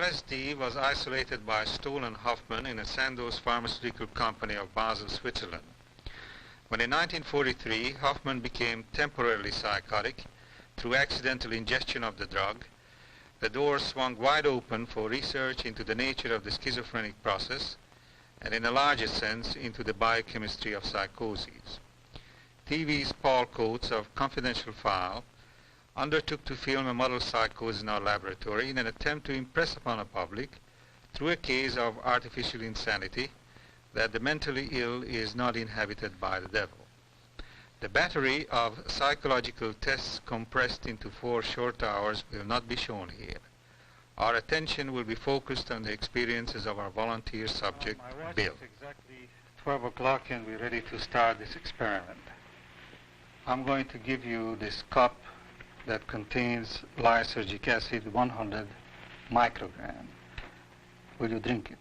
LSD was isolated by Stoll and Hoffman in a Sandoz pharmaceutical company of Basel, Switzerland. When in 1943 Hoffman became temporarily psychotic through accidental ingestion of the drug, the doors swung wide open for research into the nature of the schizophrenic process and in a larger sense into the biochemistry of psychoses. TV's Paul Coates of Confidential File undertook to film a model psychosis in our laboratory in an attempt to impress upon the public, through a case of artificial insanity, that the mentally ill is not inhabited by the devil. The battery of psychological tests compressed into 4 short hours will not be shown here. Our attention will be focused on the experiences of our volunteer subject, Bill. It's exactly 12 o'clock and we're ready to start this experiment. I'm going to give you this cup that contains lysergic acid, 100 microgram. Will you drink it?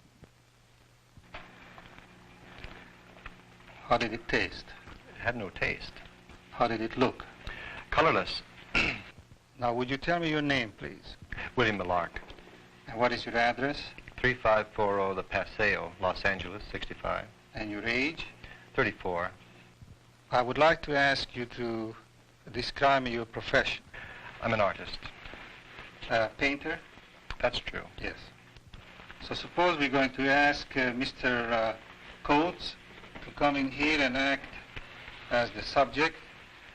How did it taste? It had no taste. How did it look? Colorless. Now, would you tell me your name, please? William Millark. And what is your address? 3540 The Paseo, Los Angeles, 65. And your age? 34. I would like to ask you to describe me your profession. I'm an artist. Painter? That's true. Yes. So suppose we're going to ask Mr. Coates to come in here and act as the subject,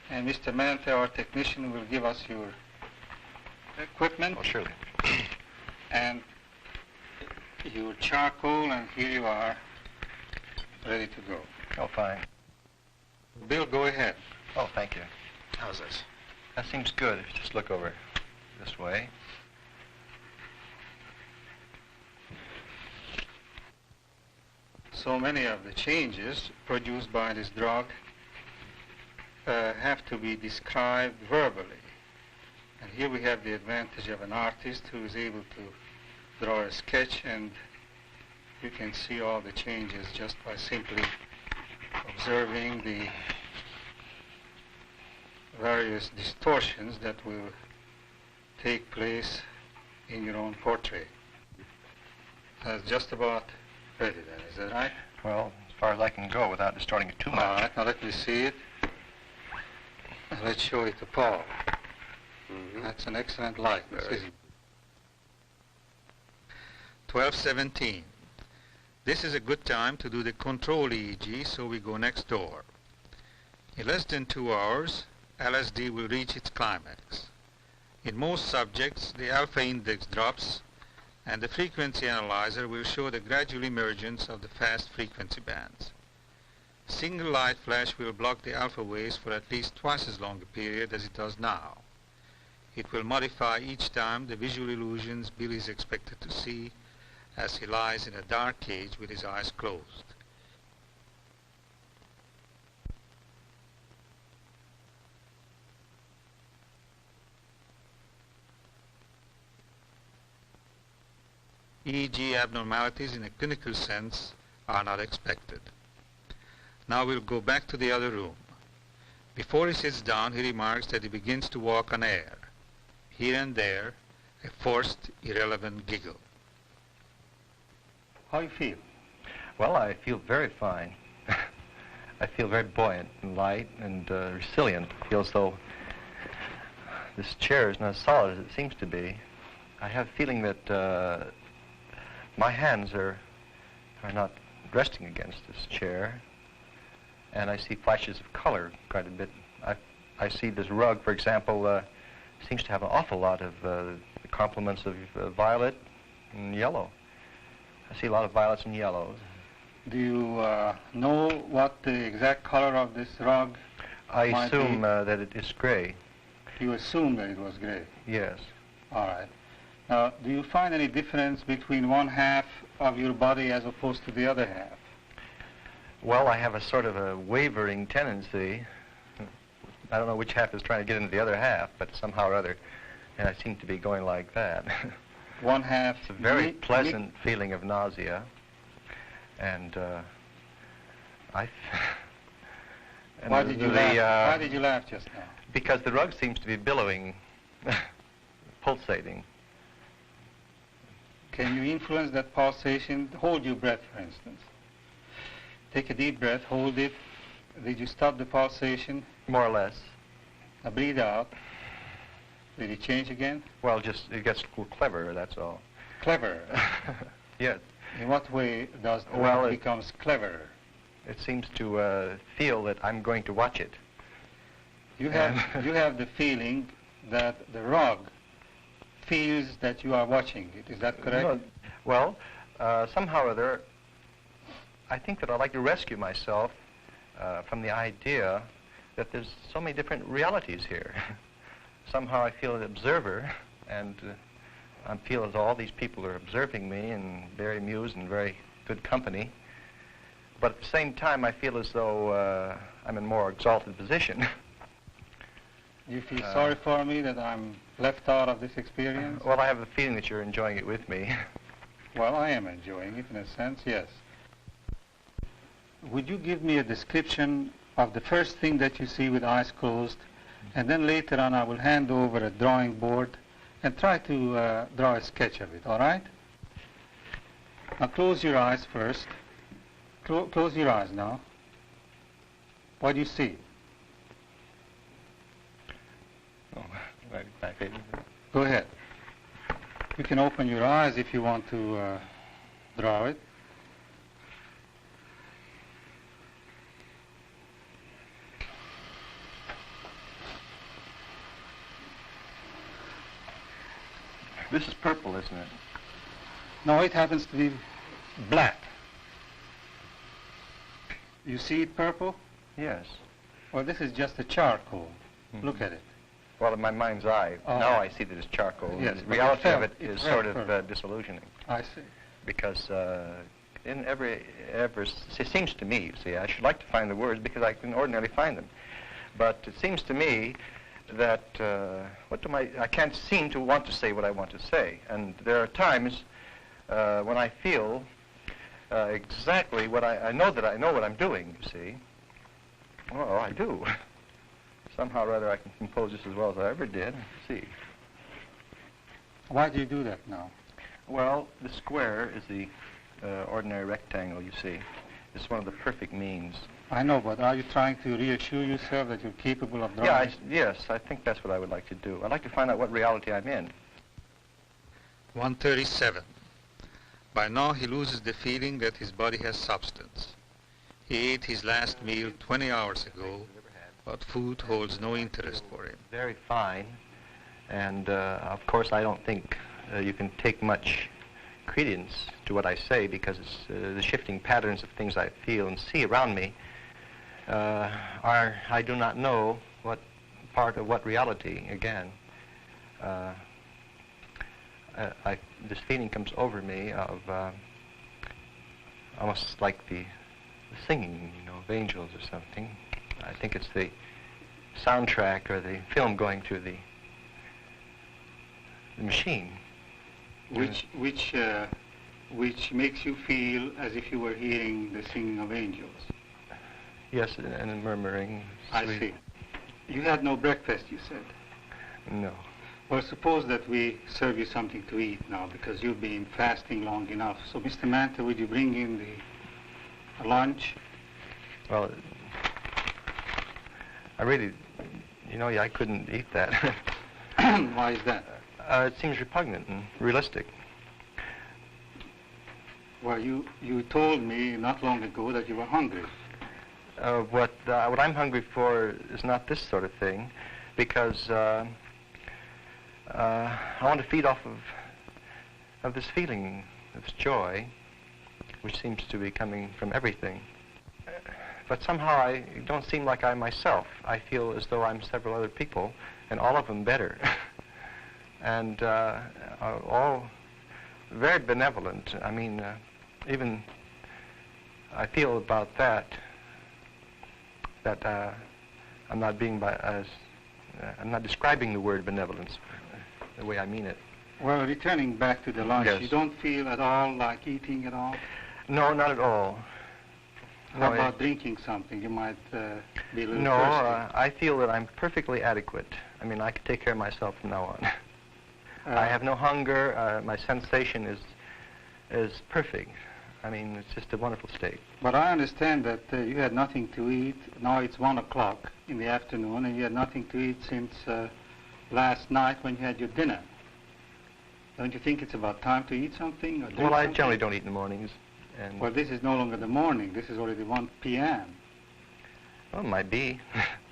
and Mr. Mante, our technician, will give us your equipment. Oh, surely. And your charcoal, and here you are, ready to go. Oh, fine. Bill, go ahead. Oh, thank you. How's this? That seems good. If you just look over this way. So many of the changes produced by this drug have to be described verbally. And here we have the advantage of an artist who is able to draw a sketch, and you can see all the changes just by simply observing the various distortions that will take place in your own portrait. That's just about ready then, is that right? Well, as far as I can go without distorting it too much. All right, now let me see it. Let's show it to Paul. That's an excellent likeness, isn't it? 12:17. This is a good time to do the control EEG, so we go next door. In less than 2 hours, LSD will reach its climax. In most subjects, the alpha index drops, and the frequency analyzer will show the gradual emergence of the fast frequency bands. Single light flash will block the alpha waves for at least twice as long a period as it does now. It will modify each time the visual illusions Bill is expected to see as he lies in a dark cage with his eyes closed. EEG abnormalities in a clinical sense are not expected. Now we'll go back to the other room. Before he sits down, he remarks that he begins to walk on air. Here and there, a forced, irrelevant giggle. How do you feel? Well, I feel very fine. I feel very buoyant and light and resilient. I feel as though this chair is not as solid as it seems to be. I have a feeling that my hands are not resting against this chair, and I see flashes of color quite a bit. I see this rug, for example, seems to have an awful lot of the complements of violet and yellow. I see a lot of violets and yellows. Do you know what the exact color of this rug I might assume be? that it is gray. You assume that it was gray? Yes. All right. Now, do you find any difference between one half of your body as opposed to the other half? Well, I have a sort of a wavering tendency. I don't know which half is trying to get into the other half, but somehow or other, and I seem to be going like that. One half... It's a very pleasant feeling of nausea, and Why did you laugh? Why did you laugh just now? Because the rug seems to be billowing, pulsating. Can you influence that pulsation? Hold your breath, for instance. Take a deep breath, hold it. Did you stop the pulsation? More or less. Now breathe out. Did it change again? Well, just it gets cleverer, that's all. Clever. Yes. In what way does the Well, rug becomes cleverer? It seems to feel that I'm going to watch it. You have the feeling that the rug feels that you are watching it. Is that correct? No, well, somehow or other, I think that I'd like to rescue myself from the idea that there's so many different realities here. Somehow I feel an observer, and I feel as though all these people are observing me and very amused and very good company. But at the same time, I feel as though I'm in a more exalted position. You feel sorry for me that I'm left out of this experience? Well, I have the feeling that you're enjoying it with me. Well, I am enjoying it in a sense, yes. Would you give me a description of the first thing that you see with eyes closed, and then later on I will hand over a drawing board and try to draw a sketch of it, all right? Now close your eyes first. Close your eyes now. What do you see? Oh, my favorite. Go ahead. You can open your eyes if you want to draw it. This is purple, isn't it? No, it happens to be black. You see it purple? Yes. Well, this is just a charcoal. Mm-hmm. Look at it. Well, in my mind's eye, now I see that it's charcoal. Yes, The but reality of it is sort of purple. disillusioning. I see. Because in it seems to me, you see, I should like to find the words because I can ordinarily find them. But it seems to me that I can't seem to want to say what I want to say. And there are times when I feel exactly what I know that I know what I'm doing, you see. Well, I do. Somehow or other I can compose just as well as I ever did. See. Why do you do that now? Well, the square is the ordinary rectangle, you see. It's one of the perfect means. I know, but are you trying to reassure yourself that you're capable of drawing? Yeah, yes, I think that's what I would like to do. I'd like to find out what reality I'm in. 137. By now he loses the feeling that his body has substance. He ate his last meal 20 hours ago, but food holds no interest for him. Very fine, and of course I don't think you can take much credence to what I say because it's, the shifting patterns of things I feel and see around me I do not know what part of what reality, again. This feeling comes over me of almost like the singing, of angels or something. I think it's the soundtrack or the film going through the machine. Which makes you feel as if you were hearing the singing of angels. Yes, and murmuring. I see. You had no breakfast, you said. No. Well, suppose that we serve you something to eat now because you've been fasting long enough. So, Mr. Manta, would you bring in the lunch? Well, I really, I couldn't eat that. Why is that? It seems repugnant and realistic. Well, you told me not long ago that you were hungry. What I'm hungry for is not this sort of thing, because I want to feed off of this feeling, this joy, which seems to be coming from everything. But somehow I don't seem like I myself. I feel as though I'm several other people, and all of them better. And all very benevolent. I mean, even I feel about that I'm not being I'm not describing the word benevolence the way I mean it. Well, returning back to the lunch, yes. You don't feel at all like eating at all? No, not at all. How about drinking something? You might be a little No, thirsty. I feel that I'm perfectly adequate. I mean, I can take care of myself from now on. I have no hunger. My sensation is is perfect. I mean, it's just a wonderful state. But I understand that you had nothing to eat. Now it's 1 o'clock in the afternoon, and you had nothing to eat since last night when you had your dinner. Don't you think it's about time to eat something? Or Well, I something? generally don't eat in the mornings. And Well, this is no longer the morning. This is already 1 p.m. Well, it might be.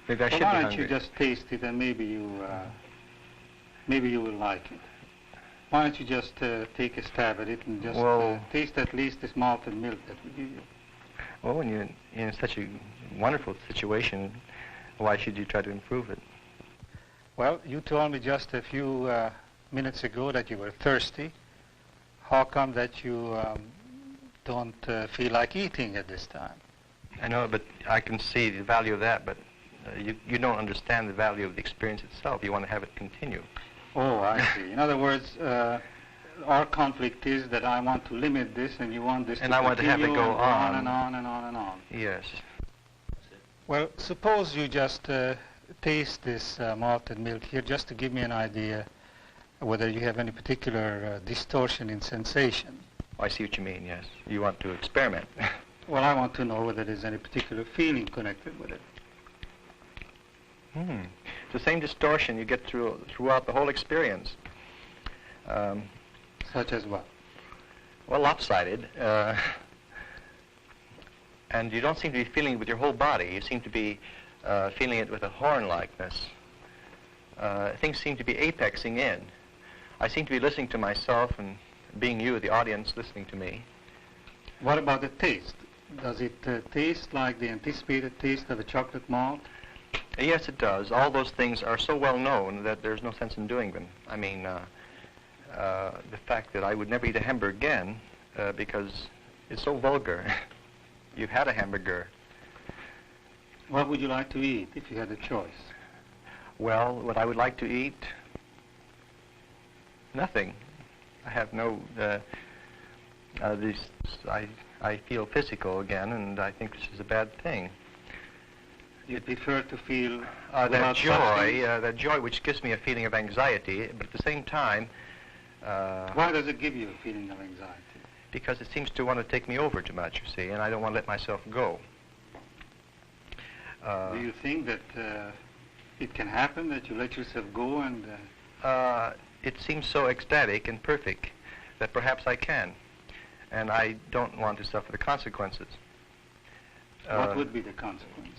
Maybe I Well, should be why don't hungry. you just taste it, and maybe you will like it. Why don't you just take a stab at it and just taste at least this malted milk that we give you? Well, when you're in such a wonderful situation, why should you try to improve it? Well, you told me just a few minutes ago that you were thirsty. How come that you don't feel like eating at this time? I know, but I can see the value of that, but you don't understand the value of the experience itself. You want to have it continue. Oh, I see. In other words, our conflict is that I want to limit this and you want this and to I want to have it continue go on and on and on and on. Yes. Well, suppose you just taste this malted milk here just to give me an idea whether you have any particular distortion in sensation. I see what you mean, yes. You want to experiment. Well, I want to know whether there's any particular feeling connected with it. It's the same distortion you get throughout the whole experience. Such as what? Well, lopsided. And you don't seem to be feeling it with your whole body. You seem to be feeling it with a horn-likeness. Things seem to be apexing in. I seem to be listening to myself and being you, the audience, listening to me. What about the taste? Does it taste like the anticipated taste of a chocolate malt? Yes, it does. All those things are so well known that there's no sense in doing them. I mean, the fact that I would never eat a hamburger again because it's so vulgar. You've had a hamburger. What would you like to eat if you had a choice? Well, what I would like to eat? Nothing. I have no... I feel physical again, and I think this is a bad thing. You prefer to feel that joy which gives me a feeling of anxiety, but at the same time... Why does it give you a feeling of anxiety? Because it seems to want to take me over too much, you see, and I don't want to let myself go. Do you think that it can happen that you let yourself go and... It seems so ecstatic and perfect that perhaps I can, and I don't want to suffer the consequences. What would be the consequence?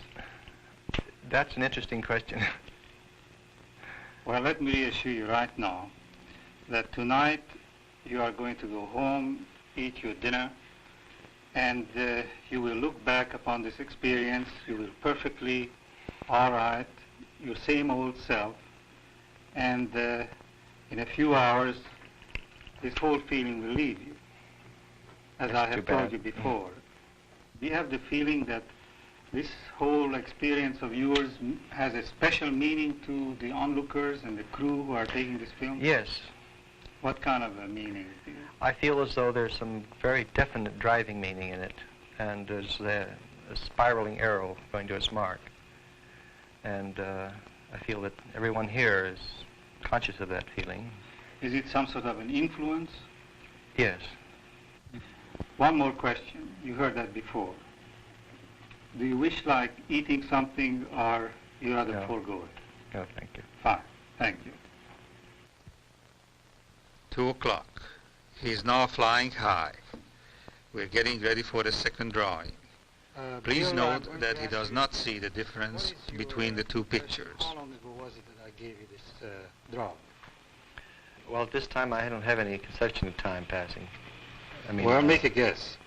That's an interesting question. Well, let me reassure you right now that tonight you are going to go home, eat your dinner, and you will look back upon this experience. You will perfectly, all right, your same old self, and in a few hours, this whole feeling will leave you, as I have told you before. Do you have the feeling that this whole experience of yours has a special meaning to the onlookers and the crew who are taking this film? Yes. What kind of a meaning? I feel as though there's some very definite driving meaning in it, and there's a spiraling arrow going to its mark. And I feel that everyone here is conscious of that feeling. Is it some sort of an influence? Yes. One more question. You heard that before. Do you wish like eating something, or you rather forego it? No, thank you. Fine. Thank you. 2 o'clock. He is now flying high. We're getting ready for the second drawing. Please note that he does not see the difference between the two pictures. How long ago was it that I gave you this draw? Well, at this time I don't have any conception of time passing. I mean, well, make a guess.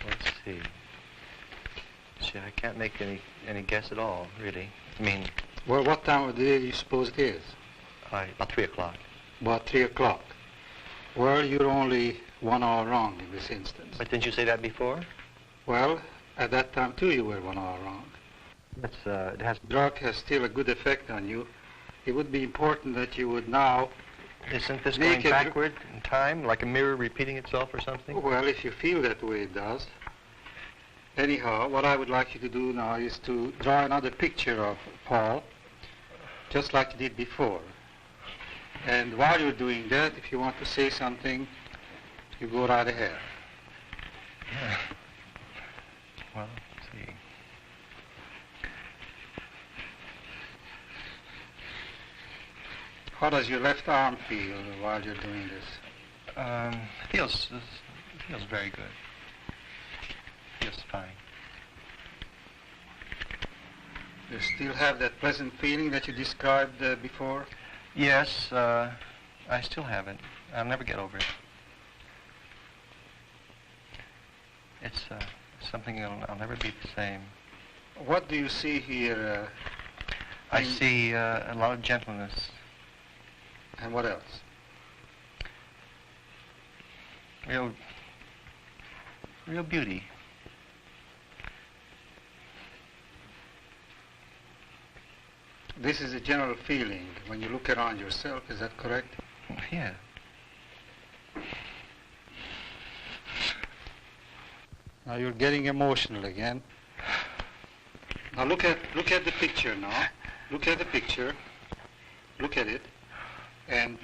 Let's see. See, I can't make any guess at all, really. I mean... Well, what time of the day do you suppose it is? About 3 o'clock. About 3 o'clock. Well, you're only 1 hour wrong in this instance. But didn't you say that before? Well, at that time, too, you were 1 hour wrong. It has... Drug has still a good effect on you. It would be important that you would now... Isn't this going backward in time, like a mirror repeating itself or something? Well, if you feel that way, it does. Anyhow, what I would like you to do now is to draw another picture of Paul, just like you did before. And while you're doing that, if you want to say something, You go right ahead. Yeah. Well, let's see. How does your left arm feel while you're doing this? Feels very good. Feels fine. You still have that pleasant feeling that you described before? Yes, I still have it. I'll never get over it. It's something I'll never be the same. What do you see here? I see a lot of gentleness. And what else? Real beauty. This is a general feeling when you look around yourself, is that correct? Yeah. Now you're getting emotional again. Now look at the picture now. Look at the picture. Look at it. And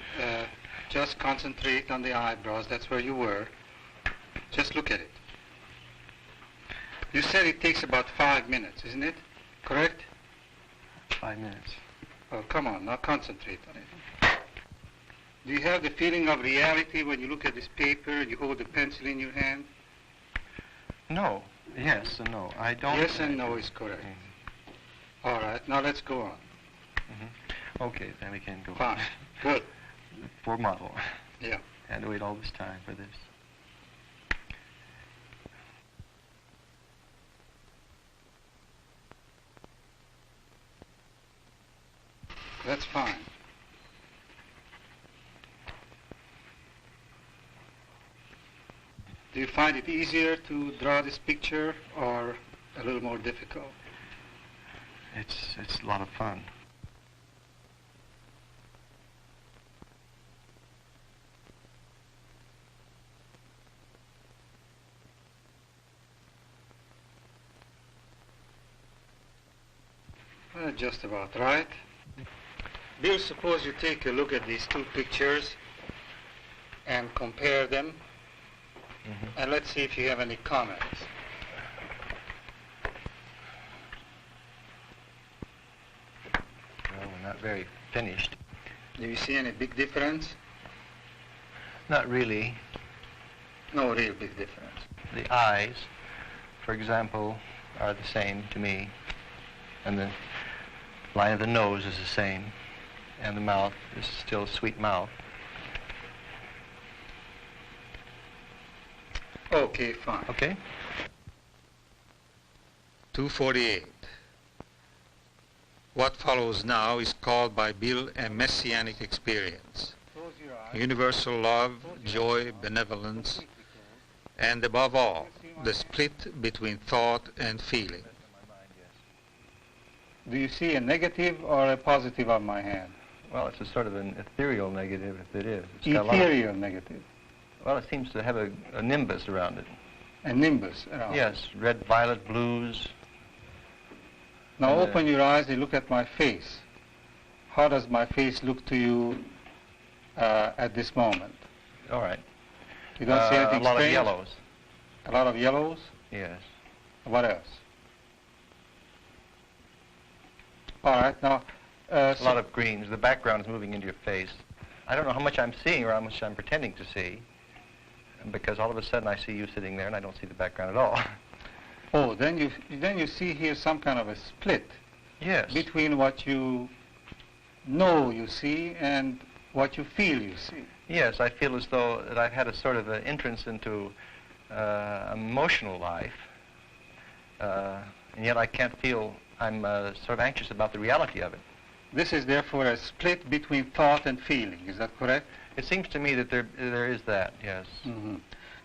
just concentrate on the eyebrows. That's where you were. Just look at it. You said it takes about 5 minutes, isn't it? Correct? 5 minutes. Oh, come on, now concentrate on it. Do you have the feeling of reality when you look at this paper and you hold the pencil in your hand? No. Yes and no. I don't. Yes and no is correct. All right, now let's go on. Okay, then we can go. Fine. Good. Poor model. Yeah. Had to wait all this time for this. That's fine. Do you find it easier to draw this picture or a little more difficult? It's a lot of fun. Just about right. Bill, suppose you take a look at these two pictures and compare them, and let's see if you have any comments. Well, we're not very finished. Do you see any big difference? Not really. No real big difference. The eyes, for example, are the same to me, and the line of the nose is the same, and the mouth is still a sweet mouth. Okay, fine. Okay. 248. What follows now is called by Bill a messianic experience. Universal love, joy, benevolence, and above all, the split between thought and feeling. Do you see a negative or a positive on my hand? Well, it's a sort of an ethereal negative, if it is. It's got a lot Ethereal negative. well, it seems to have a nimbus around it. A nimbus around. Yes, red, violet, blues. Now And, open your eyes and look at my face. How does my face look to you at this moment? All right. You don't see anything a lot strange? of yellows. A lot of yellows? Yes. What else? All right, now... A lot of greens. The background is moving into your face. I don't know how much I'm seeing or how much I'm pretending to see, because all of a sudden I see you sitting there and I don't see the background at all. Oh, then you see here some kind of a split Yes. between what you know you see and what you feel you see. Yes, I feel as though that I've had a sort of an entrance into emotional life, and yet I can't feel, I'm sort of anxious about the reality of it. This is therefore a split between thought and feeling, is that correct? It seems to me that there is that, yes. Mm-hmm.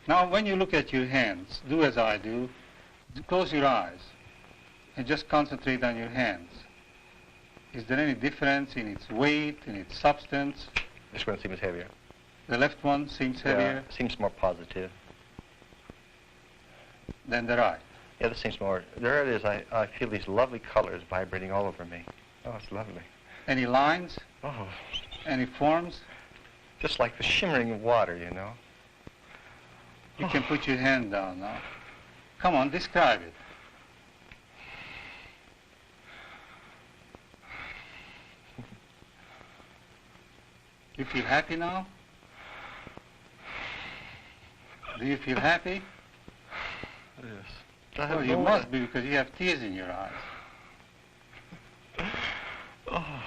Now, when you look at your hands, do as I do. Close your eyes and just concentrate on your hands. Is there any difference in its weight, in its substance? This one seems heavier. The left one seems heavier Seems more positive. than the right. Yeah, this seems more, there it is. I feel these lovely colors vibrating all over me. Oh, it's lovely. Any lines? Oh, Any forms? just like the shimmering of water, you know. You can put your hand down now. Come on, describe it. You feel happy now? Do you feel happy? Yes. Well, you must be, because you have tears in your eyes. Oh.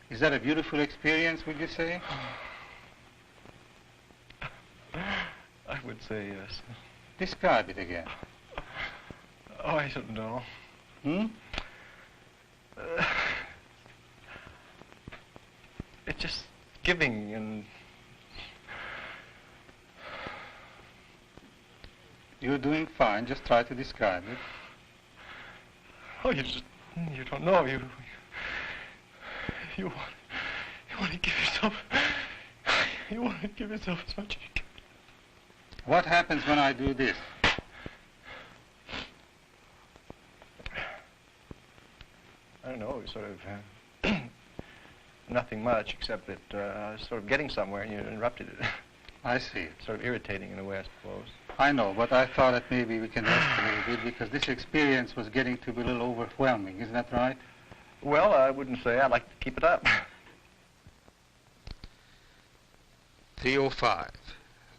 Is that a beautiful experience, would you say? I would say yes. Describe it again. Oh, I don't know. It's just giving and... You're doing fine. Just try to describe it. Oh, you don't know. You want to give yourself... You want to give yourself as much as you can. What happens when I do this? I don't know, sort of nothing much, except that I was sort of getting somewhere and you interrupted it. I see. Sort of irritating in a way, I suppose. I know, but I thought that maybe we can rest a little bit, because this experience was getting to be a little overwhelming. Isn't that right? Well, I wouldn't say. I'd like to keep it up. 305.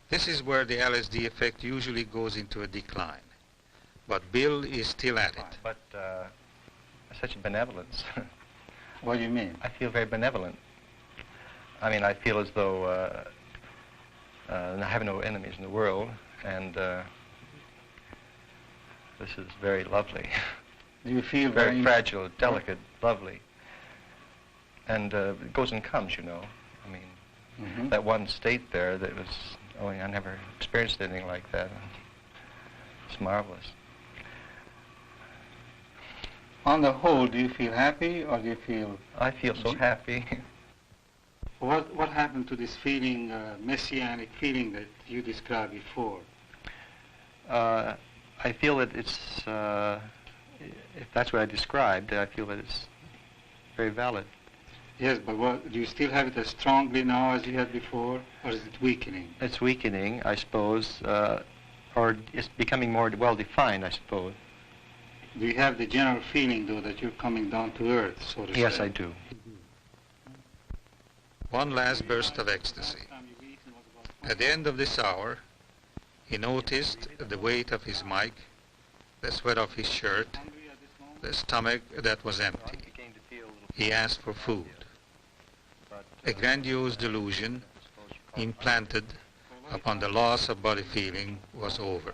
This is where the LSD effect usually goes into a decline. But Bill is still at it. But such a benevolence. What do you mean? I feel very benevolent. I mean, I feel as though I have no enemies in the world, and this is very lovely. Do you feel very fragile, delicate, lovely. And it goes and comes, you know. I mean, that one state there that was, I never experienced anything like that. It's marvelous. On the whole, do you feel happy, or do you feel... I feel so happy. What happened to this feeling, messianic feeling that you described before? I feel that it's, if that's what I described, I feel that it's very valid. Yes, but do you still have it as strongly now as you had before, or is it weakening? It's weakening, I suppose, or it's becoming more well-defined, I suppose. Do you have the general feeling, though, that you're coming down to earth, so to say? Yes, I do. One last burst of ecstasy. At the end of this hour, he noticed the weight of his mic, the sweat of his shirt, the stomach that was empty. He asked for food. A grandiose delusion implanted upon the loss of body feeling was over.